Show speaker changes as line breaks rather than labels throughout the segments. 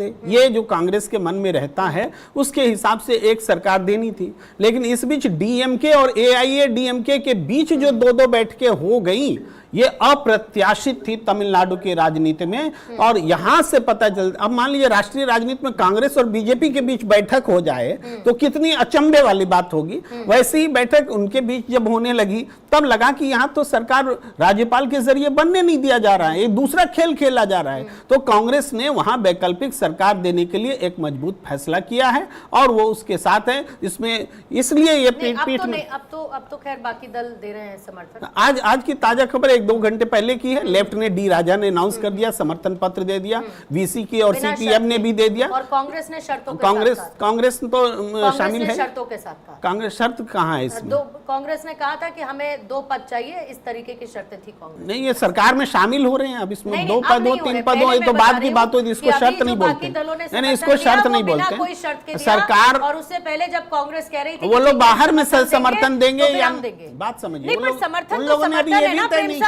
ये जो कांग्रेस के मन में रहता है उसके हिसाब से एक सरकार देनी थी, लेकिन इस बीच डीएमके और एआईएडीएमके के बीच जो दो दो बैठकें हो गई, ये अप्रत्याशित थी तमिलनाडु की राजनीति में। और यहां से पता चल, अब मान लीजिए राष्ट्रीय राजनीति में कांग्रेस और बीजेपी के बीच बैठक हो जाए तो कितनी अचंभे वाली बात होगी। वैसे ही बैठक उनके बीच जब होने लगी तब लगा कि यहां तो सरकार राज्यपाल के जरिए बनने नहीं दिया जा रहा है, एक दूसरा खेल खेला जा रहा है। तो कांग्रेस ने वहां वैकल्पिक सरकार देने के लिए एक मजबूत फैसला किया है और वो उसके साथ है इसमें, इसलिए ये पीठ में
अब तो खैर बाकी दल दे रहे हैं समर्थन।
आज की ताजा खबर 1-2 घंटे पहले की है, लेफ्ट ने डी राजा ने अनाउंस कर दिया, समर्थन पत्र दे दिया, वीसी की और सीपीएम ने भी दे दिया,
और कांग्रेस ने शर्तों के
कांग्रेस तो शामिल है।
शर्तों के साथ कहा।
कांग्रेस शर्त कहाँ है इसमें?
कांग्रेस ने कहा था कि हमें 2 पद चाहिए, इस तरीके की शर्तें थी कांग्रेस।
नहीं, ये सरकार में शामिल हो रहे हैं अब, इसमें 2 पद हो 3 पद हो, ये तो बाद की बात होगी, इसको शर्त नहीं बोलते। नहीं, इसको शर्त नहीं बोलते। सरकार,
और उससे पहले जब कांग्रेस कह रही थी
वो लोग बाहर में समर्थन देंगे या
बात
समझिए,
समर्थन तो समर्थन है ना प्रेम सर।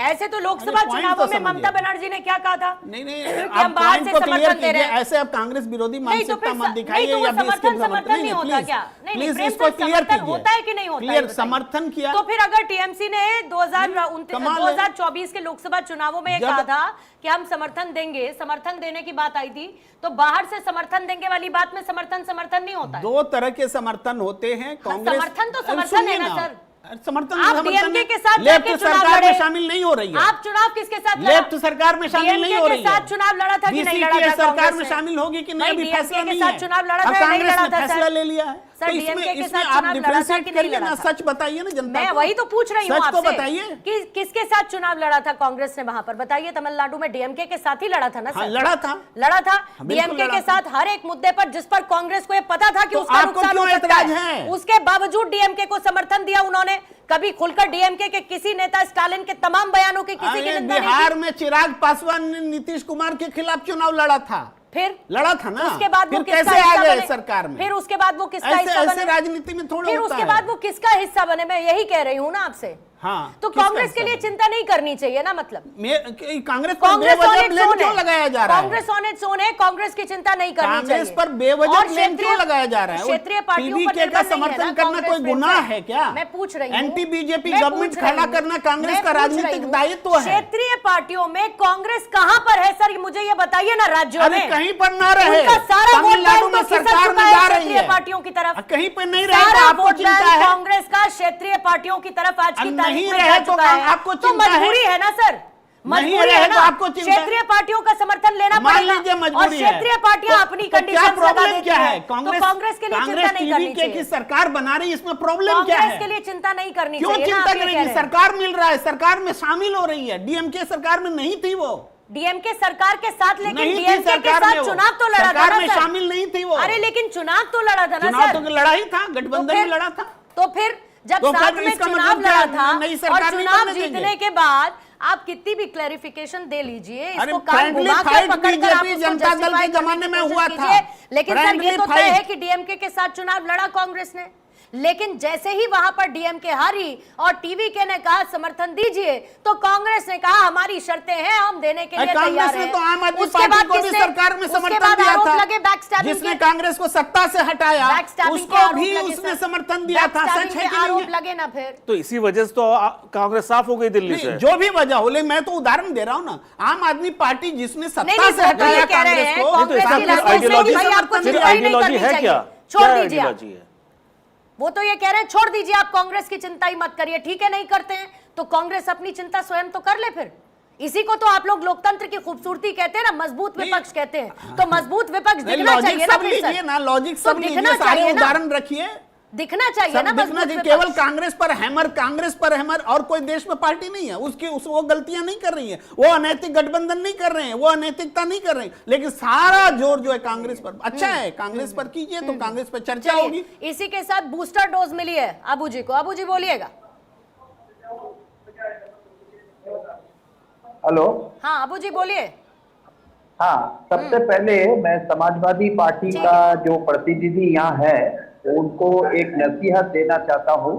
ऐसे तो लोकसभा चुनावों में ममता बनर्जी ने क्या कहा था?
नहीं,
हम बाहर से समर्थन दे रहे हैं।
ऐसे अब कांग्रेस विरोधी मानसिकता मत दिखाइए।
समर्थन नहीं होता क्या?
प्लीज इसको क्लियर कीजिए,
होता है कि नहीं होता
क्लियर समर्थन किया।
तो फिर अगर टीएमसी ने 2024 के लोकसभा चुनावों में कहा था कि हम समर्थन देंगे, समर्थन देने की बात आई थी, तो बाहर से समर्थन देंगे वाली बात में समर्थन नहीं होता है।
2 तरह के समर्थन होते हैं। कांग्रेस
समर्थन तो समर्थन है ना सर।
समर्थन
आप डीएमके के साथ
लेफ्ट सरकार में शामिल नहीं हो रही है।
आप चुनाव किसके साथ लड़ा?
लेफ्ट सरकार में शामिल नहीं हो रही है।
साथ चुनाव लड़ा था कि नहीं लड़ा था?
सरकार में शामिल होगी कि नहीं, अभी फैसला नहीं है।
चुनाव लड़ा था, नहीं लड़ा था?
फैसला ले लिया है।
सर डीएमके के साथ
आप
चुनाव लड़ा था कि नहीं लड़ा था?
सच बताइए ना जनता
मैं वही तो पूछ रही हूँ आपसे।
सच तो बताइए
कि किसके साथ चुनाव लड़ा था कांग्रेस ने वहां पर? बताइए। तमिलनाडु में डीएमके के साथ ही लड़ा था ना सर?
लड़ा था
डीएमके के साथ हर एक मुद्दे पर जिस पर कांग्रेस को ये पता था कि उसका नुकसान हो सकता है, उसके बावजूद डीएमके को समर्थन दिया उन्होंने। कभी खुलकर डीएमके के किसी नेता स्टालिन के तमाम बयानों की किसी की निंदा नहीं की।
बिहार में चिराग पासवान ने नीतीश कुमार के खिलाफ चुनाव लड़ा था,
फिर
लड़ा था ना।
उसके बाद वो
कैसे आ गए सरकार में?
फिर उसके बाद वो किसका हिस्सा बने?
राजनीति में थोड़ा
फिर उसके बाद वो किसका हिस्सा बने? मैं यही कह रही हूँ ना आपसे।
हाँ,
तो कांग्रेस के लिए चिंता नहीं करनी चाहिए ना, मतलब
कांग्रेस पर बेवजह ब्लेम क्यों लगाया जा रहा है?
कांग्रेस ऑन इट्स ओन है, कांग्रेस की चिंता नहीं करनी चाहिए।
कांग्रेस पर बेवजह ब्लेम क्यों लगाया जा रहा है?
क्षेत्रीय पार्टियों पर
का समर्थन करना कोई गुनाह है क्या?
मैं पूछ रही हूँ।
एंटी बीजेपी गवर्नमेंट खड़ा करना कांग्रेस का राजनीतिक दायित्व है।
क्षेत्रीय पार्टियों में कांग्रेस कहां पर है सर? मुझे ये बताइए ना। राज्यों में
कहीं पर ना रहे,
तमिलनाडु
में सरकार में जा रही है
पार्टियों की तरफ,
कहीं पर नहीं रहे। आपको चिंता है
कांग्रेस का क्षेत्रीय पार्टियों की तरफ आज की तारीख में जा चुका है।
आपको
तो मजबूरी है ना सर, मजबूरी है ना।
आपको
क्षेत्रीय पार्टियों का समर्थन लेना पड़ेगा और क्षेत्रीय पार्टियां अपनी कंडीशन लगा देती है। कांग्रेस के लिए चिंता नहीं करनी चाहिए।
सरकार बना रही है, इसमें प्रॉब्लम क्या है?
कांग्रेस के लिए चिंता नहीं करनी चाहिए।
क्यों चिंता करेगी? सरकार मिल रहा है, सरकार में शामिल हो रही है। डीएमके सरकार में नहीं थी वो,
डीएमके सरकार के साथ, लेकिन डीएमके के साथ चुनाव तो लड़ा था ना सर?
शामिल नहीं थी वो।
अरे लेकिन चुनाव तो लड़ा था ना सर?
चुनाव तो लड़ा ही था, गठबंधन में लड़ा था।
तो फिर जब साथ में चुनाव लड़ा था और चुनाव जीतने के बाद आप कितनी भी क्लैरिफिकेशन दे लीजिए, इसको कान घुमा कर पकड़कर आप
जनता दल के जमाने में हुआ था।
लेकिन सर ये तो तय है कि डीएमके के साथ चुनाव लड़ा कांग्रेस ने, लेकिन जैसे ही वहां पर डीएमके हारी और टीवीके ने कहा समर्थन दीजिए, तो कांग्रेस ने कहा हमारी शर्तें हैं, हम देने के लिए तैयार हैं।
तो आम आदमी पार्टी को भी सरकार में समर्थन दिया था, जिसने कांग्रेस को सत्ता से हटाया, उसको भी उसने समर्थन दिया था। सच है कि
आरोप लगे ना फिर?
तो इसी वजह से तो कांग्रेस साफ हो गई दिल्ली से।
जो भी वजह हो, ले मैं तो उदाहरण दे रहा हूँ ना। आम आदमी पार्टी जिसने सत्ता से हटाया कांग्रेस को,
आइडियोलॉजी है क्या?
छोड़ दीजिए। वो तो ये कह रहे हैं छोड़ दीजिए, आप कांग्रेस की चिंता ही मत करिए। ठीक है, नहीं करते हैं तो कांग्रेस अपनी चिंता स्वयं तो कर ले फिर। इसी को तो आप लोग लोकतंत्र की खूबसूरती कहते हैं ना, मजबूत विपक्ष कहते हैं। तो मजबूत विपक्ष दिखना चाहिए ना फिर सर।
लॉजिक सब लीजिए, सारे उदाहरण रखिए,
दिखना चाहिए ना मजबूत विपक्ष।
केवल कांग्रेस पर हैमर और कोई देश में पार्टी नहीं है उसकी, वो गलतियां नहीं कर रही है, वो अनैतिक गठबंधन नहीं कर रहे हैं, वो अनैतिकता नहीं कर रहे हैं, लेकिन सारा जोर जो है कांग्रेस पर। अच्छा है, कांग्रेस पर कीजिए तो कांग्रेस पर चर्चा होगी।
इसी के साथ बूस्टर डोज मिली है अबू जी को। अबू जी बोलिएगा।
हेलो।
हाँ अबू जी बोलिए।
हाँ, सबसे पहले मैं समाजवादी पार्टी का जो प्रतिनिधि यहाँ है उनको एक नसीहत देना चाहता हूँ।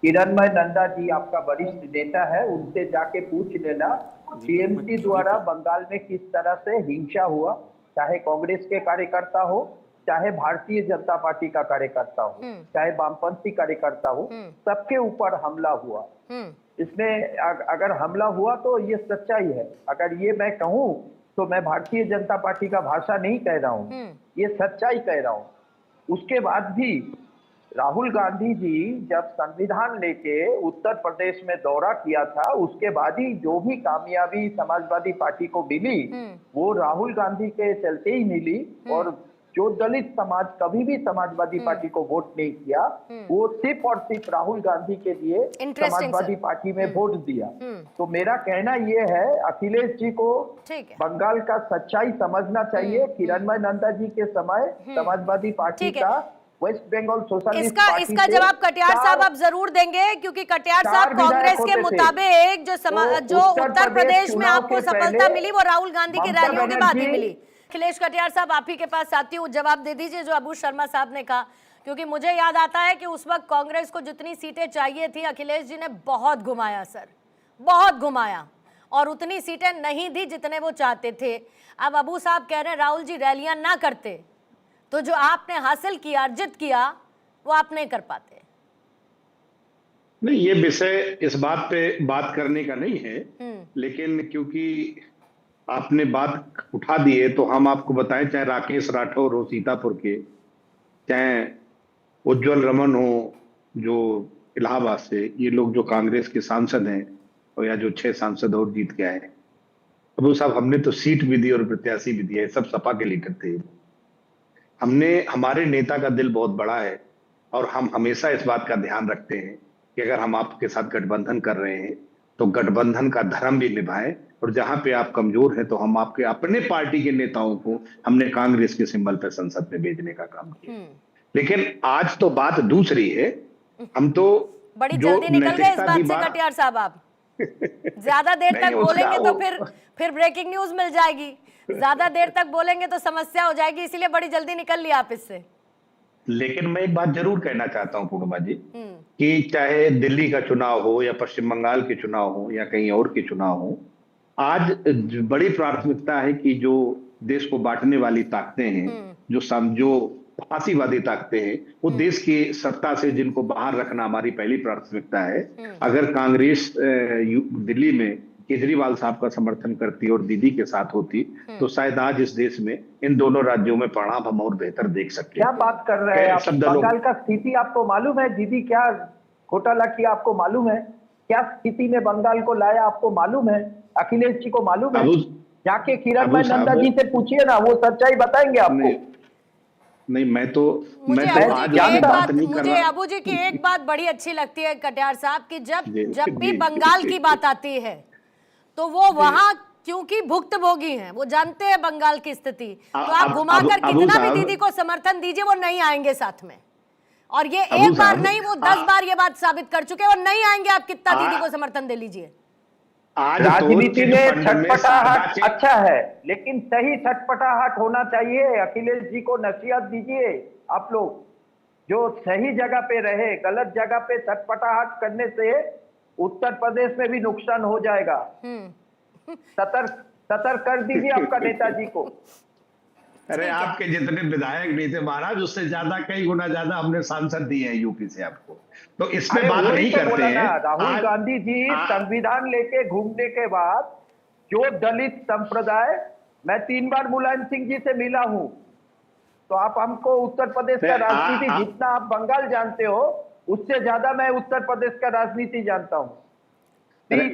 किरणमय नंदा जी आपका वरिष्ठ नेता है, उनसे जाके पूछ लेना टीएमसी द्वारा बंगाल में किस तरह से हिंसा हुआ चाहे कांग्रेस के कार्यकर्ता हो, चाहे भारतीय जनता पार्टी का कार्यकर्ता हो, चाहे वामपंथी कार्यकर्ता हो, सबके ऊपर हमला हुआ। इसमें अगर हमला हुआ तो ये सच्चाई है। अगर ये मैं कहूं तो मैं भारतीय जनता पार्टी का भाषा नहीं कह रहा हूं, ये सच्चाई कह रहा हूं। उसके बाद भी राहुल गांधी जी जब संविधान लेके उत्तर प्रदेश में दौरा किया था, उसके बाद ही जो भी कामयाबी समाजवादी पार्टी को मिली वो राहुल गांधी के चलते ही मिली। और जो दलित समाज कभी भी समाजवादी पार्टी को वोट नहीं किया, वो सिर्फ और सिर्फ राहुल गांधी के लिए समाजवादी पार्टी में वोट दिया। तो मेरा कहना ये है, अखिलेश जी को बंगाल का सच्चाई समझना चाहिए। किरणमय नंदा जी के समय समाजवादी पार्टी का वेस्ट बंगाल सोशलिस्ट पार्टी
इसका जवाब कटियार साहब आप जरूर देंगे, क्योंकि कटियार साहब कांग्रेस के मुताबिक जो उत्तर प्रदेश में आपको सफलता मिली वो राहुल गांधी की रैलियों के बाद ही मिली। अखिलेश कटियार साहब आप ही के पास आती हूँ, जवाब दे दीजिए जो अबू शर्मा साहब ने कहा, क्योंकि मुझे याद आता है कि उस वक्त कांग्रेस को जितनी सीटें चाहिए थी अखिलेश जी ने बहुत घुमाया सर, बहुत घुमाया, और उतनी सीटें नहीं दी जितने वो चाहते थे। अब अबू साहब कह रहे हैं राहुल जी रैलियां ना करते तो जो आपने हासिल किया, अर्जित किया, वो आप नहीं कर पाते।
नहीं, ये विषय इस बात पे बात करने का नहीं है, लेकिन क्योंकि आपने बात उठा दी है तो हम आपको बताएं, चाहे राकेश राठौर हो सीतापुर के, चाहे उज्जवल रमन हो जो इलाहाबाद से, ये लोग जो कांग्रेस के सांसद हैं, और या जो 6 सांसद और जीत के आए, अबू साहब हमने तो सीट भी दी और प्रत्याशी भी दिया, सब सपा के लीडर थे। हमारे नेता का दिल बहुत बड़ा है और हम हमेशा इस बात का ध्यान रखते हैं कि अगर हम आपके साथ गठबंधन कर रहे हैं तो गठबंधन का धर्म भी निभाएं, और जहां पे आप कमजोर हैं तो हम आपके अपने पार्टी के नेताओं को हमने कांग्रेस के सिंबल पे संसद में भेजने का काम किया। लेकिन आज तो बात दूसरी है। हम तो
बड़ी जल्दी निकल गए इस बात से कटियार साहब, आप ज्यादा देर तक बोलेंगे तो फिर ब्रेकिंग न्यूज मिल जाएगी, ज्यादा देर तक बोलेंगे तो समस्या हो जाएगी, इसीलिए बड़ी जल्दी निकल लिया आप इससे।
लेकिन मैं एक बात जरूर कहना चाहता हूं पूर्णिमा जी, कि चाहे दिल्ली का चुनाव हो या पश्चिम बंगाल के चुनाव हो या कहीं और के चुनाव हो, आज बड़ी प्राथमिकता है कि जो देश को बांटने वाली ताकतें हैं, जो फांसीवादी ताकतें हैं, वो देश की सत्ता से जिनको बाहर रखना हमारी पहली प्राथमिकता है। अगर कांग्रेस दिल्ली में केजरीवाल साहब का समर्थन करती और दीदी के साथ होती तो शायद आज इस देश में इन दोनों राज्यों में परिणाम हम और बेहतर देख सकते।
क्या बात कर रहे हैं आप? बंगाल का स्थिति आपको मालूम है? दीदी क्या घोटाला किया आपको मालूम है? क्या स्थिति में बंगाल को लाया आपको मालूम है? अखिलेश जी को मालूम है? जाके किरणमय नंदा जी से पूछिए ना, वो सच्चाई बताएंगे आपको।
नहीं, मैं तो
मुझे अबू जी की एक बात बड़ी अच्छी लगती है कटियार साहब की, जब भी बंगाल की बात आती है तो वो वहां क्योंकि भुक्तभोगी हैं, वो जानते हैं बंगाल की स्थिति, तो आप घुमाकर कितना भी दीदी को समर्थन दीजिए वो नहीं आएंगे साथ में। और ये एक बार नहीं, वो 10 बार ये बात साबित कर चुके हैं, वो नहीं आएंगे आप कितना दीदी को समर्थन दे लीजिए।
राजनीति में छटपटाहट अच्छा है, लेकिन सही छटपटाहट होना चाहिए। अखिलेश जी को नसीहत दीजिए आप लोग, जो सही जगह पे रहे, गलत जगह पे छटपटाहट करने से उत्तर प्रदेश में भी नुकसान हो जाएगा। सतर्क कर दीजिए आपका नेताजी को।
अरे आपके जितने विधायक नहीं थे महाराज, उससे ज्यादा कई गुना ज्यादा हमने सांसद दिए हैं यूपी से आपको, तो इसमें बात नहीं करते हैं।
राहुल गांधी जी संविधान लेके घूमने के बाद जो दलित संप्रदाय, मैं 3 बार मुलायम सिंह जी से मिला हूं, तो आप हमको उत्तर प्रदेश का राजनीति जितना आप बंगाल जानते हो उससे ज्यादा मैं उत्तर प्रदेश का राजनीति जानता हूं।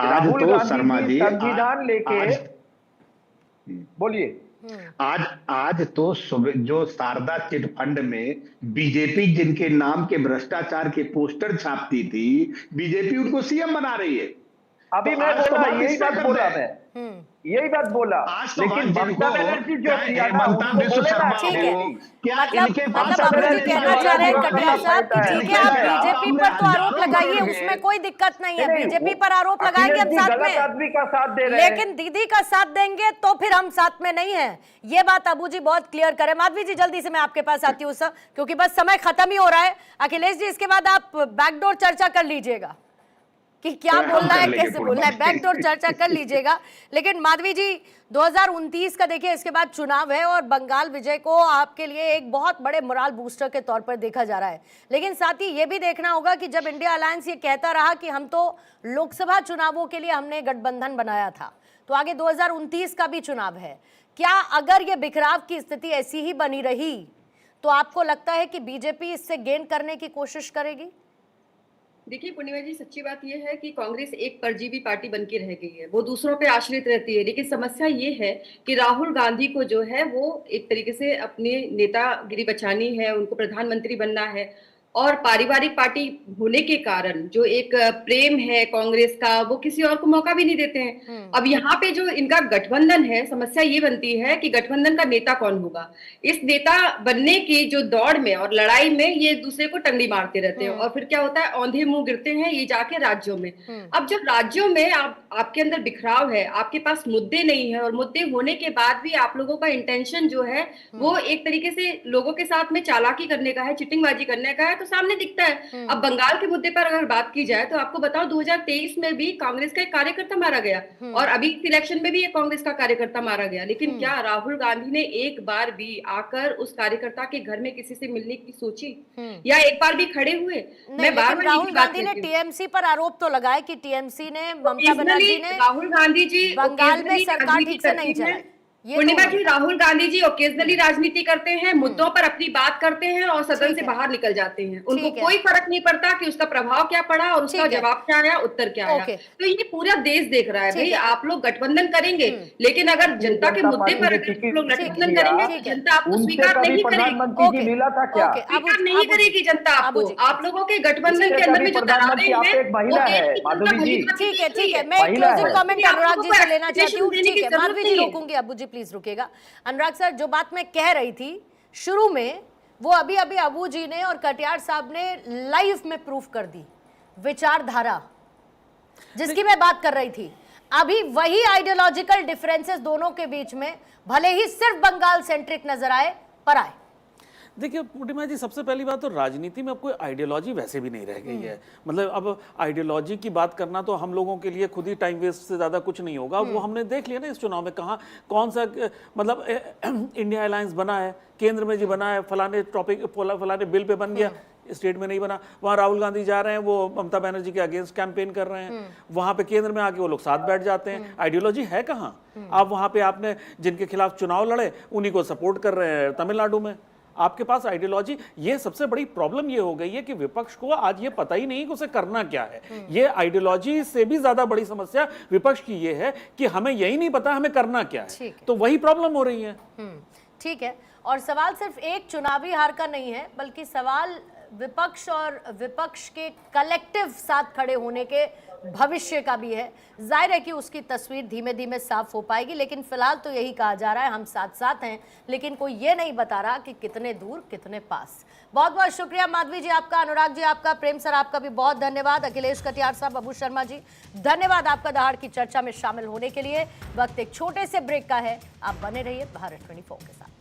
राहुल गांधी जी संविधान लेके बोलिए।
आज तो जो शारदा चिट फंड में बीजेपी जिनके नाम के भ्रष्टाचार के पोस्टर छापती थी, बीजेपी उनको सीएम बना रही है।
अभी मैं बोला, यही बात बोला, मैं यही बात बोला, लेकिन ममता बनर्जी जो किया ना,
ठीक है, मतलब अबू जी कहना चाह रहे हैं कटियार साहब कि ठीक है आप बीजेपी पर तो आरोप लगाइए, उसमें कोई दिक्कत नहीं है, बीजेपी पर आरोप लगाएंगे हम साथ में,
आदमी का साथ दे रहे हैं,
लेकिन दीदी का साथ देंगे तो फिर हम साथ में नहीं है। ये बात अबू जी बहुत क्लियर करें। माधवी जी जल्दी से मैं आपके पास आती हूँ सर, क्योंकि बस समय खत्म ही हो रहा है। अखिलेश जी इसके बाद आप बैकडोर चर्चा कर लीजिएगा कि क्या बोलना है, कैसे बोलना है, बैकडोर चर्चा कर लीजिएगा। लेकिन माधवी जी, 2029 का देखिए, इसके बाद चुनाव है और बंगाल विजय को आपके लिए एक बहुत बड़े मोरल बूस्टर के तौर पर देखा जा रहा है। लेकिन साथ ही ये भी देखना होगा कि जब इंडिया अलायंस ये कहता रहा कि हम तो लोकसभा चुनावों के लिए हमने गठबंधन बनाया था, तो आगे 2029 का भी चुनाव है। क्या अगर ये बिखराव की स्थिति ऐसी ही बनी रही तो आपको लगता है कि बीजेपी इससे गेन करने की कोशिश करेगी?
देखिए पूर्णिमा जी, सच्ची बात यह है कि कांग्रेस एक परजीवी पार्टी बन के रह गई है, वो दूसरों पे आश्रित रहती है। लेकिन समस्या ये है कि राहुल गांधी को जो है वो एक तरीके से अपने नेतागिरी बचानी है, उनको प्रधानमंत्री बनना है, और पारिवारिक पार्टी होने के कारण जो एक प्रेम है कांग्रेस का, वो किसी और को मौका भी नहीं देते हैं। अब यहाँ पे जो इनका गठबंधन है, समस्या ये बनती है कि गठबंधन का नेता कौन होगा। इस नेता बनने की जो दौड़ में और लड़ाई में ये एक दूसरे को टंडी मारते रहते हैं, और फिर क्या होता है, औंधे मुंह गिरते हैं ये जाके राज्यों में। अब जब राज्यों में आपके अंदर बिखराव है, आपके पास मुद्दे नहीं है, और मुद्दे होने के बाद भी आप लोगों का इंटेंशन जो है वो एक तरीके से लोगों के साथ में चालाकी करने का है, चिटिंगबाजी करने का है, तो सामने दिखता है। अब बंगाल के मुद्दे पर अगर बात की जाए तो आपको बताओ 2023 में भी कांग्रेस का एक कार्यकर्ता मारा गया, और अभी इलेक्शन में भी एक कांग्रेस का कार्यकर्ता मारा गया। लेकिन क्या राहुल गांधी ने एक बार भी आकर उस कार्यकर्ता के घर में किसी से मिलने की सोची, या एक बार भी खड़े हुए? मैं बार बार
राहुल गांधी ने टीएमसी पर आरोप तो लगाया कि टीएमसी ने, ममता बनर्जी ने
राहुल गांधी जी
बंगाल में सरकार ठीक से नहीं चलाई।
पूर्णिमा जी, राहुल गांधी जी ओकेजनली राजनीति करते हैं, मुद्दों पर अपनी बात करते हैं और सदन से बाहर निकल जाते हैं। उनको कोई फर्क नहीं पड़ता कि उसका प्रभाव क्या पड़ा और उसका जवाब क्या आया, उत्तर क्या आया। तो ये पूरा देश देख रहा है भाई, आप लोग गठबंधन करेंगे, लेकिन अगर जनता के मुद्दे पर लोग गठबंधन करेंगे तो जनता आपको स्वीकार नहीं करेगी।
मिला था क्या?
स्वीकार नहीं करेगी जनता आपको। आप लोगों के गठबंधन के अंदर में जो दरारें हैं,
महिला है माधवी जी।
ठीक है, ठीक है, मैं एक क्लोजिंग कमेंट अनुराग जी से लेना चाहती हूँ। ठीक है माधवी जी, रोकूंगी, अबू जी प्लीज रुकेगा। अनुराग सर, जो बात मैं कह रही थी शुरू में, वो अभी अभी अबू जी ने और कटियार साहब ने लाइव में प्रूफ कर दी। विचारधारा जिसकी मैं बात कर रही थी, अभी वही आइडियोलॉजिकल डिफरेंसेस दोनों के बीच में भले ही सिर्फ बंगाल सेंट्रिक नजर आए, पर आए।
देखिए पूर्णिमा जी, सबसे पहली बात तो राजनीति में अब कोई आइडियोलॉजी वैसे भी नहीं रह गई है। मतलब अब आइडियोलॉजी की बात करना तो हम लोगों के लिए खुद ही टाइम वेस्ट से ज़्यादा कुछ नहीं होगा। वो हमने देख लिया ना इस चुनाव में, कहाँ कौन सा मतलब इंडिया अलायंस बना है, केंद्र में जी बना है, फलाने टॉपिक फलाने बिल पे बन गया, स्टेट में नहीं बना। वहाँ राहुल गांधी जा रहे हैं, वो ममता बनर्जी के अगेंस्ट कैंपेन कर रहे हैं, वहाँ पे केंद्र में आके वो लोग साथ बैठ जाते हैं। आइडियोलॉजी है कहाँ? आप वहाँ पे आपने जिनके खिलाफ चुनाव लड़े उन्हीं को सपोर्ट कर रहे हैं तमिलनाडु में, आपके पास आइडियोलॉजी। ये सबसे बड़ी प्रॉब्लम ये हो गई है कि विपक्ष को आज ये पता ही नहीं कि उसे करना क्या है। ये आइडियोलॉजी से भी ज्यादा बड़ी समस्या विपक्ष की ये है कि हमें यही नहीं पता हमें करना क्या है, तो वही प्रॉब्लम हो रही है।
ठीक है, और सवाल सिर्फ एक चुनावी हार का नहीं है, बल्कि सवाल विपक्ष और विपक्ष के कलेक्टिव साथ खड़े होने के भविष्य का भी है। जाहिर है कि उसकी तस्वीर धीमे धीमे साफ हो पाएगी, लेकिन फिलहाल तो यही कहा जा रहा है हम साथ साथ हैं, लेकिन कोई ये नहीं बता रहा कि कितने दूर कितने पास। बहुत बहुत शुक्रिया माधवी जी आपका, अनुराग जी आपका, प्रेम सर आपका भी बहुत धन्यवाद, अखिलेश कटियार साहब, अबू शर्मा जी धन्यवाद आपका दहाड़ की चर्चा में शामिल होने के लिए। वक्त एक छोटे से ब्रेक का है, आप बने रहिए भारत 24 के साथ।